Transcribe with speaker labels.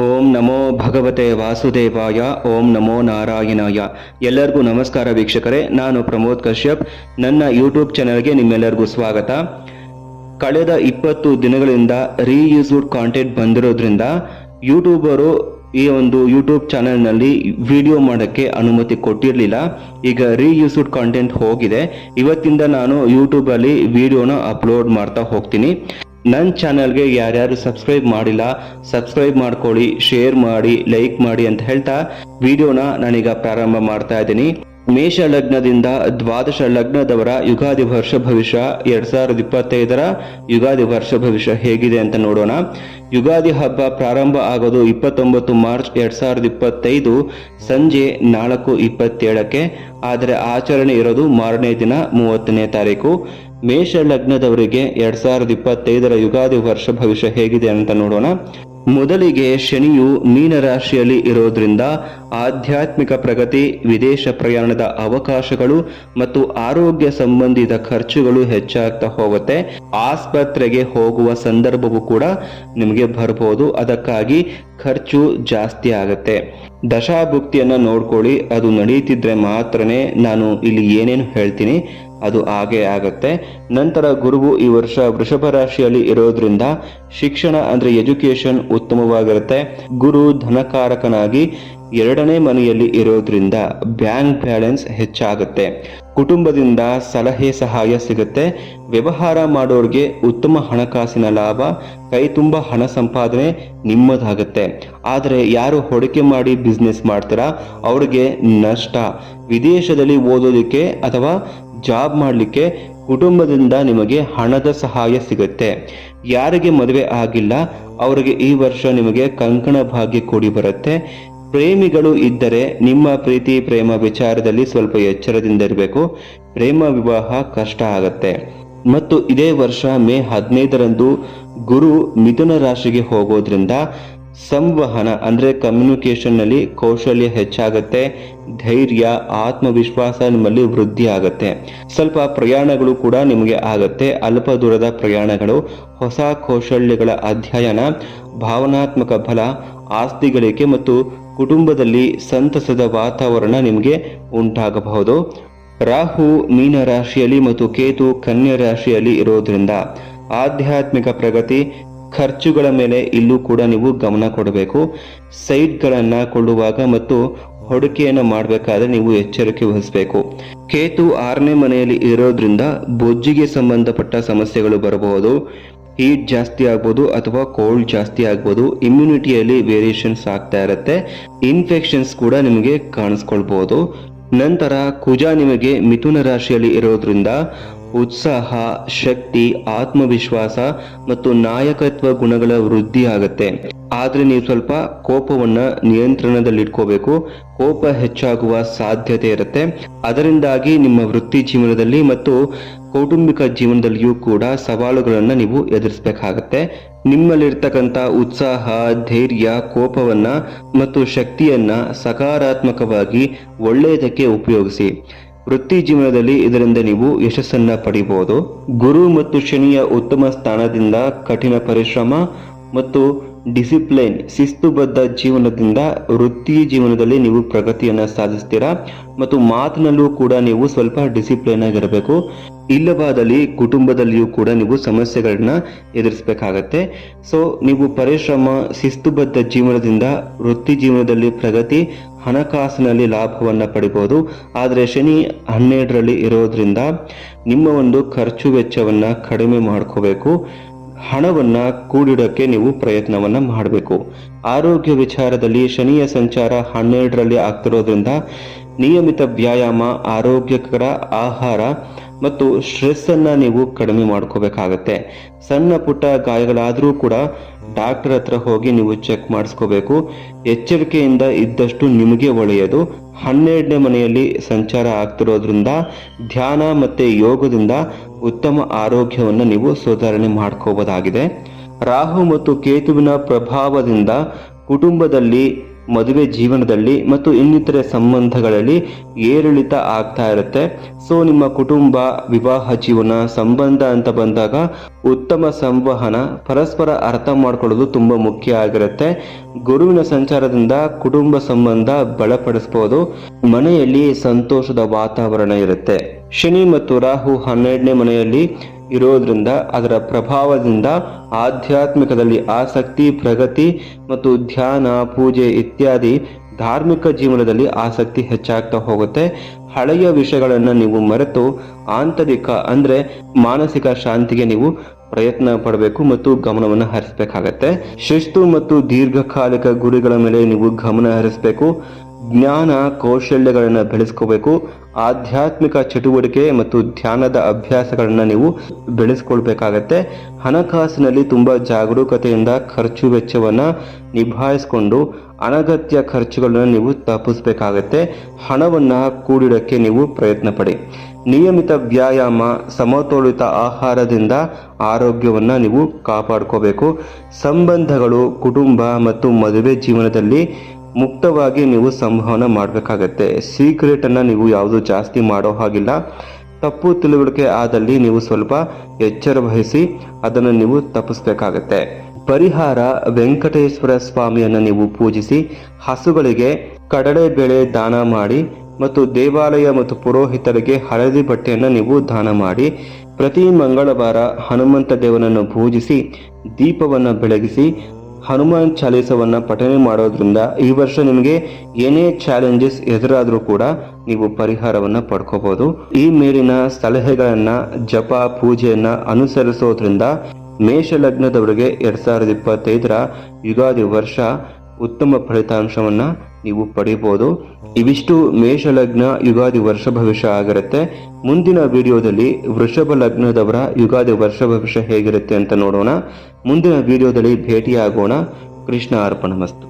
Speaker 1: ಓಂ ನಮೋ ಭಗವತೆ ವಾಸುದೇವಾಯ. ಓಂ ನಮೋ ನಾರಾಯಣಾಯ. ಎಲ್ಲರಿಗೂ ನಮಸ್ಕಾರ ವೀಕ್ಷಕರೇ, ನಾನು ಪ್ರಮೋದ್ ಕಶ್ಯಪ್. ನನ್ನ ಯೂಟ್ಯೂಬ್ ಚಾನೆಲ್ಗೆ ನಿಮ್ಮೆಲ್ಲರಿಗೂ ಸ್ವಾಗತ. ಕಳೆದ 20 ದಿನಗಳಿಂದ ರೀಯೂಸ್ಡ್ ಕಾಂಟೆಂಟ್ ಬಂದಿರೋದ್ರಿಂದ ಯೂಟ್ಯೂಬರು ಈ ಒಂದು ಯೂಟ್ಯೂಬ್ ಚಾನೆಲ್ನಲ್ಲಿ ವಿಡಿಯೋ ಮಾಡೋಕ್ಕೆ ಅನುಮತಿ ಕೊಟ್ಟಿರಲಿಲ್ಲ. ಈಗ ರೀಯೂಸ್ಡ್ ಕಾಂಟೆಂಟ್ ಹೋಗಿದೆ. ಇವತ್ತಿಂದ ನಾನು ಯೂಟ್ಯೂಬಲ್ಲಿ ವಿಡಿಯೋನ ಅಪ್ಲೋಡ್ ಮಾಡ್ತಾ ಹೋಗ್ತೀನಿ. ನನ್ನ ಚಾನಲ್ಗೆ ಯಾರ್ಯಾರು ಸಬ್ಸ್ಕ್ರೈಬ್ ಮಾಡಿಲ್ಲ ಸಬ್ಸ್ಕ್ರೈಬ್ ಮಾಡ್ಕೊಳ್ಳಿ, ಶೇರ್ ಮಾಡಿ, ಲೈಕ್ ಮಾಡಿ ಅಂತ ಹೇಳ್ತಾ ವಿಡಿಯೋನ ನಾನೀಗ ಪ್ರಾರಂಭ ಮಾಡ್ತಾ ಇದ್ದೀನಿ. ಮೇಷ ಲಗ್ನದಿಂದ ದ್ವಾದಶ ಲಗ್ನದವರ ಯುಗಾದಿ ವರ್ಷ ಭವಿಷ್ಯ 2025 ಯುಗಾದಿ ವರ್ಷ ಭವಿಷ್ಯ ಹೇಗಿದೆ ಅಂತ ನೋಡೋಣ. ಯುಗಾದಿ ಹಬ್ಬ ಪ್ರಾರಂಭ ಆಗೋದು 29 ಮಾರ್ಚ್ 2025 ಸಂಜೆ 4:27, ಆದರೆ ಆಚರಣೆ ಇರೋದು ಮಾರನೇ ದಿನ 30ನೇ ತಾರೀಕು. ಮೇಷ ಲಗ್ನದವರಿಗೆ 2025 ಯುಗಾದಿ ವರ್ಷ ಭವಿಷ್ಯ ಹೇಗಿದೆ ಅಂತ ನೋಡೋಣ. ಮೊದಲಿಗೆ ಶನಿಯು ಮೀನ ರಾಶಿಯಲ್ಲಿ ಇರೋದ್ರಿಂದ ಆಧ್ಯಾತ್ಮಿಕ ಪ್ರಗತಿ, ವಿದೇಶ ಪ್ರಯಾಣದ ಅವಕಾಶಗಳು ಮತ್ತು ಆರೋಗ್ಯ ಸಂಬಂಧಿತ ಖರ್ಚುಗಳು ಹೆಚ್ಚಾಗ್ತಾ ಹೋಗುತ್ತೆ. ಆಸ್ಪತ್ರೆಗೆ ಹೋಗುವ ಸಂದರ್ಭವೂ ಕೂಡ ನಿಮಗೆ ಬರ್ಬೋದು, ಅದಕ್ಕಾಗಿ ಖರ್ಚು ಜಾಸ್ತಿ ಆಗುತ್ತೆ. ದಶಾಭುಕ್ತಿಯನ್ನ ನೋಡ್ಕೊಳ್ಳಿ, ಅದು ನಡೀತಿದ್ರೆ ಮಾತ್ರನೇ ನಾನು ಇಲ್ಲಿ ಏನೇನು ಹೇಳ್ತೀನಿ ಅದು ಹಾಗೆ ಆಗತ್ತೆ. ನಂತರ ಗುರುವು ಈ ವರ್ಷ ವೃಷಭ ರಾಶಿಯಲ್ಲಿ ಇರೋದ್ರಿಂದ ಶಿಕ್ಷಣ ಅಂದ್ರೆ ಎಜುಕೇಶನ್ ಉತ್ತಮವಾಗಿರುತ್ತೆ. ಗುರು ಧನಕಾರಕನಾಗಿ 2ನೇ ಮನೆಯಲ್ಲಿ ಇರೋದ್ರಿಂದ ಬ್ಯಾಂಕ್ ಬ್ಯಾಲೆನ್ಸ್ ಹೆಚ್ಚಾಗುತ್ತೆ. ಕುಟುಂಬದಿಂದ ಸಲಹೆ ಸಹಾಯ ಸಿಗುತ್ತೆ. ವ್ಯವಹಾರ ಮಾಡೋರಿಗೆ ಉತ್ತಮ ಹಣಕಾಸಿನ ಲಾಭ, ಕೈ ತುಂಬ ಹಣ ಸಂಪಾದನೆ ನಿಮ್ಮದಾಗುತ್ತೆ. ಆದರೆ ಯಾರು ಹೂಡಿಕೆ ಮಾಡಿ ಬಿಸ್ನೆಸ್ ಮಾಡ್ತೀರಾ ಅವ್ರಿಗೆ ನಷ್ಟ. ವಿದೇಶದಲ್ಲಿ ಓದೋದಕ್ಕೆ ಅಥವಾ ಜಾಬ್ ಮಾಡಲಿಕ್ಕೆ ಕುಟುಂಬದಿಂದ ನಿಮಗೆ ಹಣದ ಸಹಾಯ ಸಿಗುತ್ತೆ. ಯಾರಿಗೆ ಮದುವೆ ಆಗಿಲ್ಲ ಅವರಿಗೆ ಈ ವರ್ಷ ನಿಮಗೆ ಕಂಕಣ ಭಾಗ್ಯ ಕೂಡಿ ಬರುತ್ತೆ. ಪ್ರೇಮಿಗಳು ಇದ್ದರೆ ನಿಮ್ಮ ಪ್ರೀತಿ ಪ್ರೇಮ ವಿಚಾರದಲ್ಲಿ ಸ್ವಲ್ಪ ಎಚ್ಚರದಿಂದ ಇರಬೇಕು. ಪ್ರೇಮ ವಿವಾಹ ಕಷ್ಟ ಆಗತ್ತೆ. ಮತ್ತು ಇದೇ ವರ್ಷ ಮೇ 15ರಂದು ಗುರು ಮಿಥುನ ರಾಶಿಗೆ ಹೋಗೋದ್ರಿಂದ ಸಂವಹನ ಅಂದ್ರೆ ಕಮ್ಯುನಿಕೇಶನ್ ನಲ್ಲಿ ಕೌಶಲ್ಯ ಹೆಚ್ಚಾಗತ್ತೆ. ಧೈರ್ಯ, ಆತ್ಮವಿಶ್ವಾಸ ನಿಮ್ಮಲ್ಲಿ ವೃದ್ಧಿ ಆಗತ್ತೆ. ಸ್ವಲ್ಪ ಪ್ರಯಾಣಗಳು ಕೂಡ ನಿಮಗೆ ಆಗತ್ತೆ. ಅಲ್ಪ ದೂರದ ಪ್ರಯಾಣಗಳು, ಹೊಸ ಕೌಶಲ್ಯಗಳ ಅಧ್ಯಯನ, ಭಾವನಾತ್ಮಕ ಬಲ, ಆಸ್ತಿ ಗಳಿಕೆ ಮತ್ತು ಕುಟುಂಬದಲ್ಲಿ ಸಂತಸದ ವಾತಾವರಣ ನಿಮಗೆ ಉಂಟಾಗಬಹುದು. ರಾಹು ಮೀನ ರಾಶಿಯಲ್ಲಿ ಮತ್ತು ಕೇತು ಕನ್ಯಾ ರಾಶಿಯಲ್ಲಿ ಇರೋದ್ರಿಂದ ಆಧ್ಯಾತ್ಮಿಕ ಪ್ರಗತಿ, ಖರ್ಚುಗಳ ಮೇಲೆ ಇಲ್ಲೂ ಕೂಡ ನೀವು ಗಮನ ಕೊಡಬೇಕು. ಸೈಟ್ಗಳನ್ನು ಕೊಳ್ಳುವಾಗ ಮತ್ತು ಹೂಡಿಕೆಯನ್ನು ಮಾಡಬೇಕಾದ್ರೆ ನೀವು ಎಚ್ಚರಿಕೆ ವಹಿಸಬೇಕು. ಕೇತು 6ನೇ ಮನೆಯಲ್ಲಿ ಇರೋದ್ರಿಂದ ಬೊಜ್ಜಿಗೆ ಸಂಬಂಧಪಟ್ಟ ಸಮಸ್ಯೆಗಳು ಬರಬಹುದು. ಹೀಟ್ ಜಾಸ್ತಿ ಆಗ್ಬೋದು ಅಥವಾ ಕೋಲ್ಡ್ ಜಾಸ್ತಿ ಆಗ್ಬೋದು. ಇಮ್ಯುನಿಟಿಯಲ್ಲಿ ವೇರಿಯೇಷನ್ಸ್ ಆಗ್ತಾ ಇರುತ್ತೆ. ಇನ್ಫೆಕ್ಷನ್ಸ್ ಕೂಡ ನಿಮಗೆ ಕಾಣಿಸ್ಕೊಳ್ಬಹುದು. ನಂತರ ಕುಜ ನಿಮಗೆ ಮಿಥುನ ರಾಶಿಯಲ್ಲಿ ಇರೋದ್ರಿಂದ ಉತ್ಸಾಹ, ಶಕ್ತಿ, ಆತ್ಮವಿಶ್ವಾಸ ಮತ್ತು ನಾಯಕತ್ವ ಗುಣಗಳ ವೃದ್ಧಿ ಆಗುತ್ತೆ. ಆದ್ರೆ ನೀವು ಸ್ವಲ್ಪ ಕೋಪವನ್ನ ನಿಯಂತ್ರಣದಲ್ಲಿಟ್ಕೋಬೇಕು. ಕೋಪ ಹೆಚ್ಚಾಗುವ ಸಾಧ್ಯತೆ ಇರುತ್ತೆ. ಅದರಿಂದಾಗಿ ನಿಮ್ಮ ವೃತ್ತಿ ಜೀವನದಲ್ಲಿ ಮತ್ತು ಕೌಟುಂಬಿಕ ಜೀವನದಲ್ಲಿಯೂ ಕೂಡ ಸವಾಲುಗಳನ್ನು ನೀವು ಎದುರಿಸಬೇಕಾಗತ್ತೆ. ನಿಮ್ಮಲ್ಲಿರ್ತಕ್ಕಂಥ ಉತ್ಸಾಹ, ಧೈರ್ಯ, ಕೋಪವನ್ನ ಮತ್ತು ಶಕ್ತಿಯನ್ನ ಸಕಾರಾತ್ಮಕವಾಗಿ ಒಳ್ಳೆಯದಕ್ಕೆ ಉಪಯೋಗಿಸಿ. ವೃತ್ತಿ ಜೀವನದಲ್ಲಿ ಇದರಿಂದ ನೀವು ಯಶಸ್ಸನ್ನ ಪಡಿಬಹುದು. ಗುರು ಮತ್ತು ಶನಿಯ ಉತ್ತಮ ಸ್ಥಾನದಿಂದ ಕಠಿಣ ಪರಿಶ್ರಮ ಮತ್ತು ಡಿಸಿಪ್ಲೈನ್, ಶಿಸ್ತುಬದ್ಧ ಜೀವನದಿಂದ ವೃತ್ತಿ ಜೀವನದಲ್ಲಿ ನೀವು ಪ್ರಗತಿಯನ್ನು ಸಾಧಿಸ್ತೀರಾ. ಮತ್ತು ಮಾತಿನಲ್ಲೂ ಕೂಡ ನೀವು ಸ್ವಲ್ಪ ಡಿಸಿಪ್ಲೈನ್ ಆಗಿರಬೇಕು. ಇಲ್ಲವಾದಲ್ಲಿ ಕುಟುಂಬದಲ್ಲಿಯೂ ಕೂಡ ನೀವು ಸಮಸ್ಯೆಗಳನ್ನ ಎದುರಿಸಬೇಕಾಗತ್ತೆ. ಸೊ ನೀವು ಪರಿಶ್ರಮ, ಶಿಸ್ತುಬದ್ಧ ಜೀವನದಿಂದ ವೃತ್ತಿ ಜೀವನದಲ್ಲಿ ಪ್ರಗತಿ, ಹಣಕಾಸಿನಲ್ಲಿ ಲಾಭವನ್ನು ಪಡಿಬಹುದು. ಆದರೆ ಶನಿ 12ರಲ್ಲಿ ಇರೋದ್ರಿಂದ ನಿಮ್ಮ ಒಂದು ಖರ್ಚು ವೆಚ್ಚವನ್ನ ಕಡಿಮೆ ಮಾಡ್ಕೋಬೇಕು. ಹಣವನ್ನ ಕೂಡಿಡೋಕ್ಕೆ ನೀವು ಪ್ರಯತ್ನವನ್ನ ಮಾಡಬೇಕು. ಆರೋಗ್ಯ ವಿಚಾರದಲ್ಲಿ ಶನಿಯ ಸಂಚಾರ 12ರಲ್ಲಿ ಆಗ್ತಿರೋದ್ರಿಂದ ನಿಯಮಿತ ವ್ಯಾಯಾಮ, ಆರೋಗ್ಯಕರ ಆಹಾರ ಮತ್ತು ಸ್ಟ್ರೆಸ್ ಅನ್ನ ನೀವು ಕಡಿಮೆ ಮಾಡ್ಕೋಬೇಕಾಗತ್ತೆ. ಸಣ್ಣ ಪುಟ್ಟ ಗಾಯಗಳಾದರೂ ಕೂಡ ಡಾಕ್ಟರ್ ಹತ್ರ ಹೋಗಿ ನೀವು ಚೆಕ್ ಮಾಡಿಸ್ಕೋಬೇಕು. ಎಚ್ಚರಿಕೆಯಿಂದ ಇದ್ದಷ್ಟು ನಿಮಗೆ ಒಳ್ಳೆಯದು. 12ನೇ ಮನೆಯಲ್ಲಿ ಸಂಚಾರ ಆಗ್ತಿರೋದ್ರಿಂದ ಧ್ಯಾನ ಮತ್ತೆ ಯೋಗದಿಂದ ಉತ್ತಮ ಆರೋಗ್ಯವನ್ನು ನೀವು ಸುಧಾರಣೆ ಮಾಡ್ಕೋಬಹುದಾಗಿದೆ. ರಾಹು ಮತ್ತು ಕೇತುವಿನ ಪ್ರಭಾವದಿಂದ ಕುಟುಂಬದಲ್ಲಿ ಮದುವೆ ಜೀವನದಲ್ಲಿ ಮತ್ತು ಇನ್ನಿತರೆ ಸಂಬಂಧಗಳಲ್ಲಿ ಏರಿಳಿತ ಆಗ್ತಾ ಇರುತ್ತೆ. ಸೊ ನಿಮ್ಮ ಕುಟುಂಬ, ವಿವಾಹ ಜೀವನ, ಸಂಬಂಧ ಅಂತ ಬಂದಾಗ ಉತ್ತಮ ಸಂವಹನ, ಪರಸ್ಪರ ಅರ್ಥ ಮಾಡ್ಕೊಳ್ಳೋದು ತುಂಬ ಮುಖ್ಯ ಆಗಿರುತ್ತೆ. ಗುರುವಿನ ಸಂಚಾರದಿಂದ ಕುಟುಂಬ ಸಂಬಂಧ ಬಲಪಡಿಸಬಹುದು. ಮನೆಯಲ್ಲಿ ಸಂತೋಷದ ವಾತಾವರಣ ಇರುತ್ತೆ. ಶನಿ ಮತ್ತು ರಾಹು 12ನೇ ಮನೆಯಲ್ಲಿ ಇರೋದ್ರಿಂದ ಅದರ ಪ್ರಭಾವದಿಂದ ಆಧ್ಯಾತ್ಮಿಕದಲ್ಲಿ ಆಸಕ್ತಿ, ಪ್ರಗತಿ ಮತ್ತು ಧ್ಯಾನ, ಪೂಜೆ ಇತ್ಯಾದಿ ಧಾರ್ಮಿಕ ಜೀವನದಲ್ಲಿ ಆಸಕ್ತಿ ಹೆಚ್ಚಾಗ್ತಾ ಹೋಗುತ್ತೆ. ಹಳೆಯ ವಿಷಯಗಳನ್ನು ನೀವು ಮರೆತು ಆಂತರಿಕ ಅಂದರೆ ಮಾನಸಿಕ ಶಾಂತಿಗೆ ನೀವು ಪ್ರಯತ್ನ ಪಡಬೇಕು ಮತ್ತು ಗಮನವನ್ನು ಹರಿಸಬೇಕಾಗತ್ತೆ. ಶಿಸ್ತು ಮತ್ತು ದೀರ್ಘಕಾಲಿಕ ಗುರಿಗಳ ಮೇಲೆ ನೀವು ಗಮನ ಹರಿಸಬೇಕು. ಜ್ಞಾನ ಕೌಶಲ್ಯಗಳನ್ನು ಬೆಳೆಸ್ಕೋಬೇಕು. ಆಧ್ಯಾತ್ಮಿಕ ಚಟುವಟಿಕೆ ಮತ್ತು ಧ್ಯಾನದ ಅಭ್ಯಾಸಗಳನ್ನು ನೀವು ಬೆಳೆಸ್ಕೊಳ್ಬೇಕಾಗತ್ತೆ. ಹಣಕಾಸಿನಲ್ಲಿ ತುಂಬ ಜಾಗರೂಕತೆಯಿಂದ ಖರ್ಚು ವೆಚ್ಚವನ್ನು ನಿಭಾಯಿಸಿಕೊಂಡು ಅನಗತ್ಯ ಖರ್ಚುಗಳನ್ನು ನೀವು ತಪ್ಪಿಸಬೇಕಾಗತ್ತೆ. ಹಣವನ್ನು ಕೂಡಿಡಕ್ಕೆ ನೀವು ಪ್ರಯತ್ನ ಪಡಿ. ನಿಯಮಿತ ವ್ಯಾಯಾಮ, ಸಮತೋಲಿತ ಆಹಾರದಿಂದ ಆರೋಗ್ಯವನ್ನು ನೀವು ಕಾಪಾಡ್ಕೋಬೇಕು. ಸಂಬಂಧಗಳು, ಕುಟುಂಬ ಮತ್ತು ಮದುವೆ ಜೀವನದಲ್ಲಿ ಮುಕ್ತವಾಗಿ ನೀವು ಸಂವಹನ ಮಾಡಬೇಕಾಗತ್ತೆ. ಸೀಕ್ರೆಟನ್ನು ನೀವು ಯಾವುದು ಜಾಸ್ತಿ ಮಾಡೋ ಹಾಗಿಲ್ಲ. ತಪ್ಪು ತಿಳುವಳಿಕೆ ಆದಲ್ಲಿ ನೀವು ಸ್ವಲ್ಪ ಎಚ್ಚರ ವಹಿಸಿ ಅದನ್ನು ನೀವು ತಪ್ಪಿಸಬೇಕಾಗತ್ತೆ. ಪರಿಹಾರ: ವೆಂಕಟೇಶ್ವರ ಸ್ವಾಮಿಯನ್ನು ನೀವು ಪೂಜಿಸಿ, ಹಸುಗಳಿಗೆ ಕಡಲೆಬೇಳೆ ದಾನ ಮಾಡಿ ಮತ್ತು ದೇವಾಲಯ ಮತ್ತು ಪುರೋಹಿತರಿಗೆ ಹಳದಿ ಬಟ್ಟೆಯನ್ನು ನೀವು ದಾನ ಮಾಡಿ. ಪ್ರತಿ ಮಂಗಳವಾರ ಹನುಮಂತ ದೇವನನ್ನು ಪೂಜಿಸಿ ದೀಪವನ್ನು ಬೆಳಗಿಸಿ ಹನುಮಾನ್ ಚಾಲೀಸವನ್ನು ಪಠನೆ ಮಾಡೋದ್ರಿಂದ ಈ ವರ್ಷ ನಿಮಗೆ ಏನೇ ಚಾಲೆಂಜಸ್ ಎದುರಾದರೂ ಕೂಡ ನೀವು ಪರಿಹಾರವನ್ನು ಪಡ್ಕೋಬಹುದು. ಈ ಮೇಲಿನ ಸಲಹೆಗಳನ್ನು, ಜಪ, ಪೂಜೆಯನ್ನು ಅನುಸರಿಸೋದ್ರಿಂದ ಮೇಷ ಲಗ್ನದವರಿಗೆ 2025ರ ಯುಗಾದಿ ವರ್ಷ ಉತ್ತಮ ಫಲಿತಾಂಶವನ್ನು ನೀವು ಪಡೆಯಬಹುದು. ಇವಿಷ್ಟು ಮೇಷ ಲಗ್ನ ಯುಗಾದಿ ವರ್ಷ ಭವಿಷ್ಯ ಆಗಿರುತ್ತೆ. ಮುಂದಿನ ವಿಡಿಯೋದಲ್ಲಿ ವೃಷಭ ಲಗ್ನದವರ ಯುಗಾದಿ ವರ್ಷ ಭವಿಷ್ಯ ಹೇಗಿರುತ್ತೆ ಅಂತ ನೋಡೋಣ. ಮುಂದಿನ ವಿಡಿಯೋದಲ್ಲಿ ಭೇಟಿಯಾಗೋಣ. ಕೃಷ್ಣ ಅರ್ಪಣಮಸ್ತು.